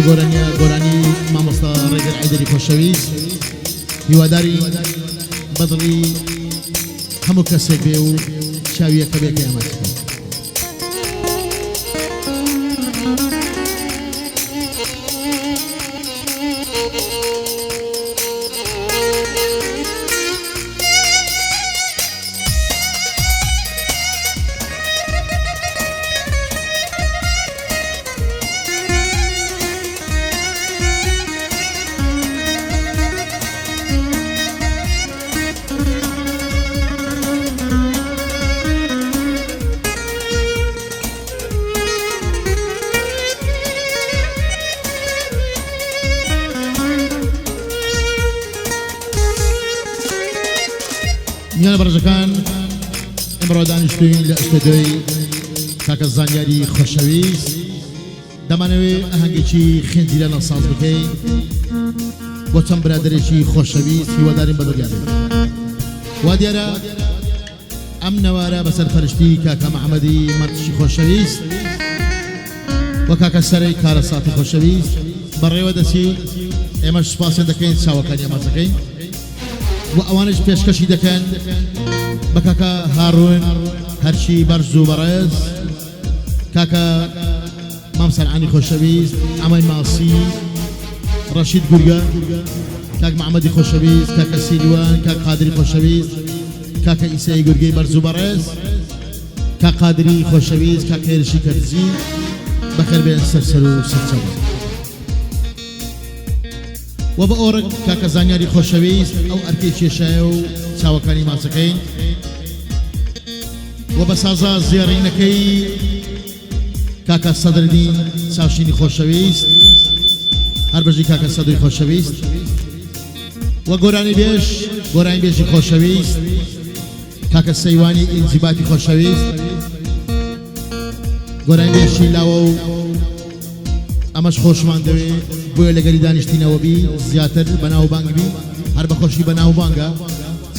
او گورانی مامۆستا ڕێگر عەیدەری خۆشەویست هیواداری بەدڵی هەموو کەسێک بێ و چاویەکە بێ کە ئەمە بکەن. میان بەڕێزەکان ئەمڕۆ دانیشتووین لە ئەستۆدیۆی کاکە زانیاری خۆشەویست دەمانەوێت ئاهەنگێکی خێنتی لە ساز بکەین بۆ چەند برادەرێکی خۆشەویست هیوادارین بەدڵیان بێت. وا دیارە ئەم نەوارە بەسەر فەرشتی کاکە محەممەدی مەرتشی خۆشەویست وە کاکە سەرەی کارەساتی خۆشەویست بەڕێوە دەچی ئێمەش سوپاسیان دەکەین چاوەکانی ئەمەزەکەین و ئەوانش پێشکەشی دەکەن بە کاکە هاڕون هەرچی بەرز و بەڕێز کاکە مام سەرعانی خۆشەویست ئەمای ماسی ڕەشید گورگە کاک محەممەدی خۆشەویست کاکە سیلوان کاک قادری خۆشەویست کاکە ئیسایی گورگەی بەرز و بەڕێز کاک قادری خۆشەویست کاکە هێرشی کەرزی بەخێربێن سەرسەر و سەرچەوە و بە ئۆرک کاکە زانیاری خۆشەویست ئەو ئەرکەی کێشایە و چاوەکانی ماسەکەین و بە سازا زێڕینەکەی کاکە سەدرەدین چاوشینی خۆشەویست هەر بەژی کاکە سەدوی خۆشەویست و گۆرانی بێژی خۆشەویست کاکە سەیوانی ئینجیباتی خۆشەویست گۆرانی بێژی لاوە و ئەمەش خۆشمان دەوێت بۆیە لەگەری دانیشتینەوە بی زیاتر بەناو بانگ بی هەر بەخۆشی بەناو بانگە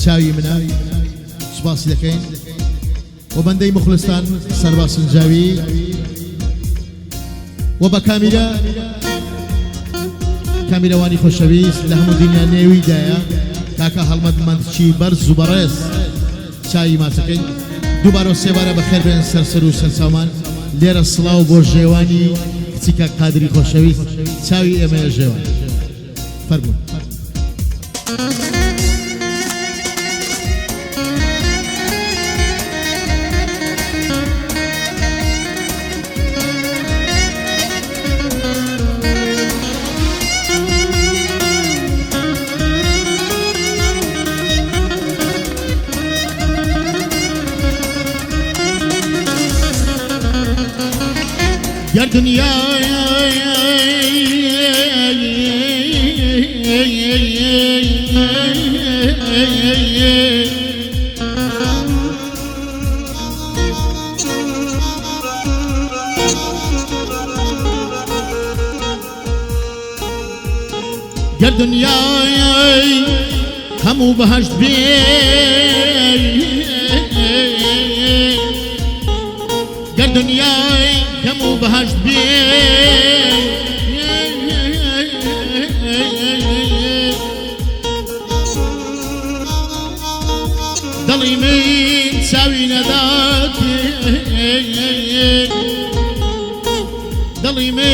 چاوی منە سوپاسی دەکەین و بەندەی مخلستان سەرباسنجاوی و بە کامیرەوانی خۆشەویست لە هەموو دنیا نێویدایە کاکە هەڵمەت مەندچی بەرز و بەڕێز چاوی ماسەکەین دووبارە سێبارە بەخێر بێن سەرسەر و سەرسامان لێرە سڵاو بۆ ژێوانی کچیکە قادری خۆشەویست چاوی ئێمەیە ژێوان فەرموون. يا دنيا يا دنيا همو بهشت بي يا دنيا همو بهشت بي ضلي من ساوي نداتي ضلي من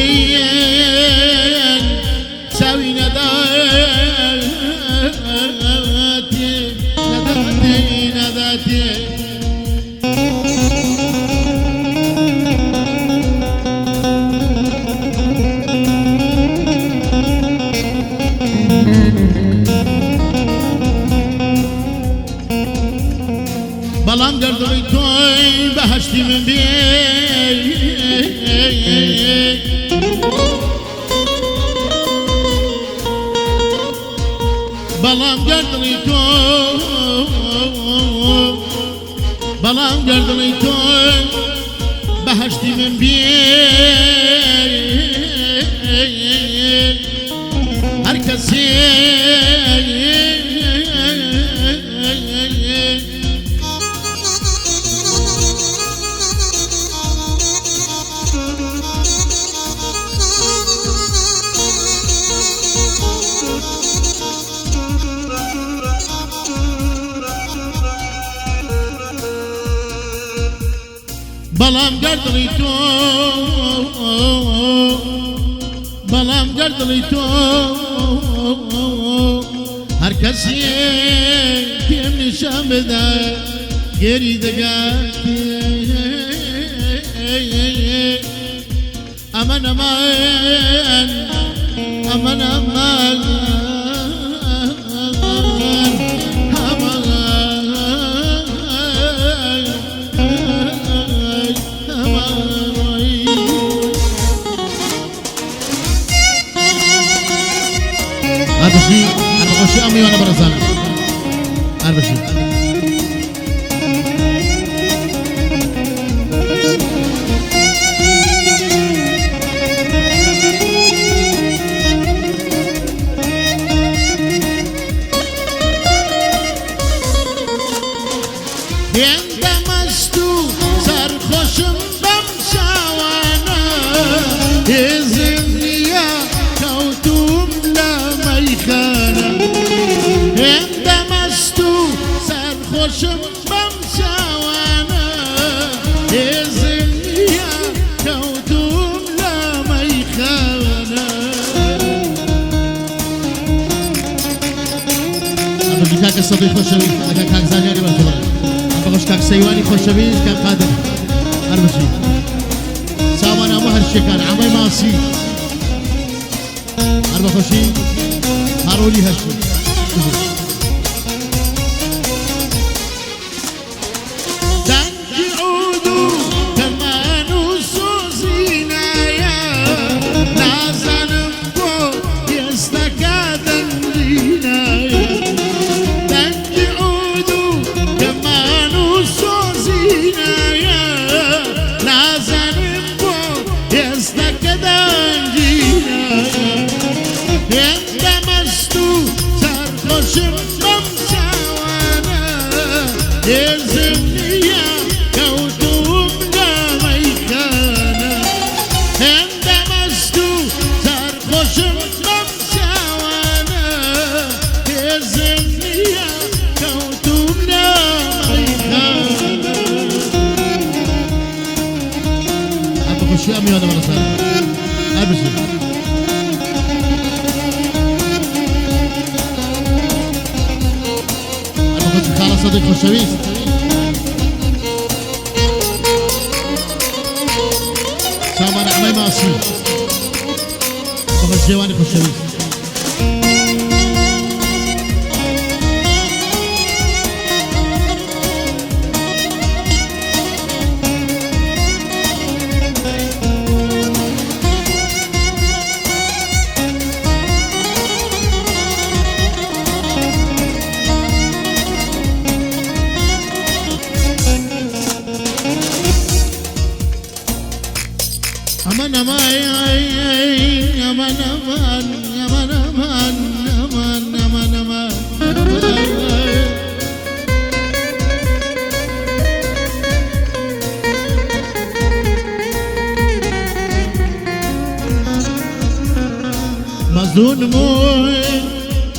ساوي نداتي بلان دردوی توی بهشتی من بی بلان دردوی توی بهشتی من بی هر کسی بەڵام گەردڵی تۆ بەڵام گەردڵی تۆ هەر کەسی پێم نیشان بدە گێری دەگاتی ئەمە نەمان ئەمە نەمان أربشي أربشي أمي وأنا برزان أربشي يندمجتو سرخوشم بمشاوانا يزنيا كوتوم لميخانا يندمجتو سرخوشم بمشاوانا يزنيا كوتوم لميخانا أربشي كاك الصديق خوشوي كاك زانياري برتبرا بقش كاك سيواني خوشوي كاك قادر أربشي ساوانا مهر شكان عمي ماسي أربخوشي هارولي هشو دنجي عودو كمان وسوزينايا نازنم بو يستكادن لينايا دنجي عودو كمان وسوزينايا نازنم بو يستكادن لينايا يندمجتو سرخوشم بمشاوانا يزنيا كوتوم لميخانا يندمجتو سرخوشم بمشاوانا يزنيا كوتوم لميخانا أربخوشي أمي وأنا برزان أربشي خالة صديق خوشوي سامان عمي ماسي بخش جواني خوشوي aman aman aman aman aman aman aman aman aman مظلوم موي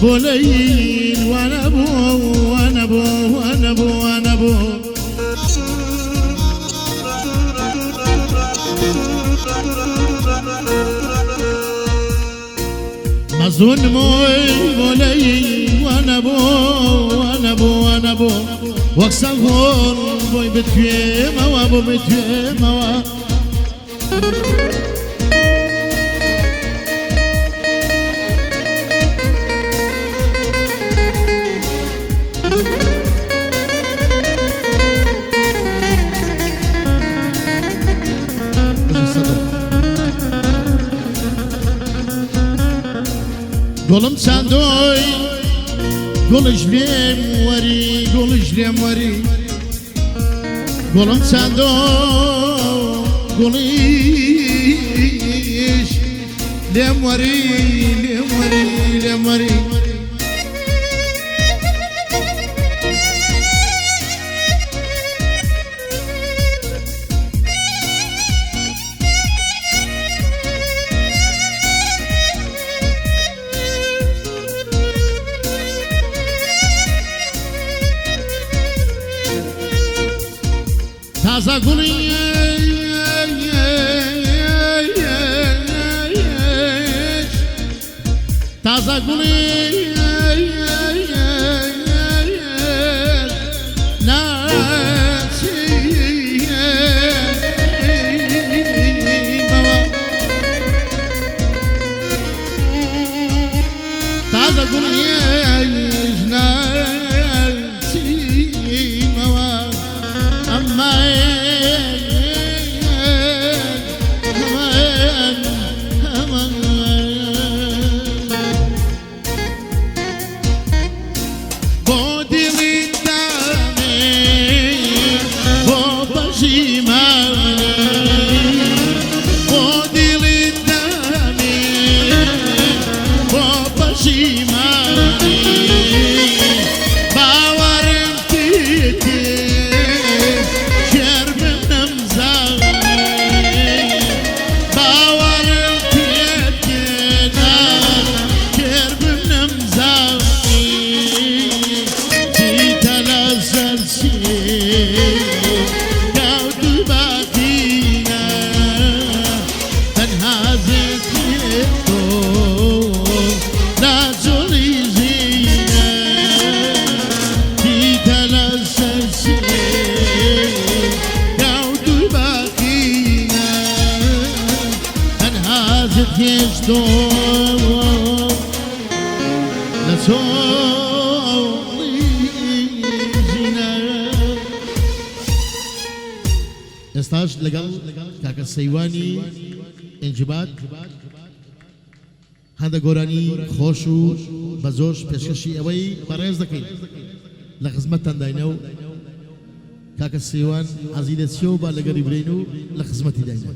بولين وانا بو وانا بو وانا بو وانا بو مظلوم موي بولين وانا بو وانا بو وانا بو وكسفون بوي بتفي موا بو بتفي موا قولم ساندوي قولش ليم وري قولش ليم وري قولم ساندو قوليش ليم وري ليم وري ليم وري تازه گلی تازە گوڵی تازە گوڵیش ناسیمەوە ئەمما بۆ دیڵی دامێ بۆ پەشیمانی بۆ دیڵی دامێ بۆ پەشیمانی باوەڕم پێتێ شێر بنەم زاوی باوەڕم پێتێدا شێر بنەم زاوی چیتە لەسەر گاوت و باتینە تەنها زێتی تۆ ناجۆڵی ژینە چیتە لەسەر گاوت و باتینە تەنها زێتیش تۆ لە چۆڵی ژینە ئێستاش لەگەڵ کاکە سەیوانی ئێنجبات هەندە گۆرانی خۆش و بە زۆش پێشکەشی ئەوەی بەڕێز دەکەین لە خزمەتتان داینە و کاکە سەیوان عەزیز لە چیە و با لەگەڵی برین و لە خزمەتی داینە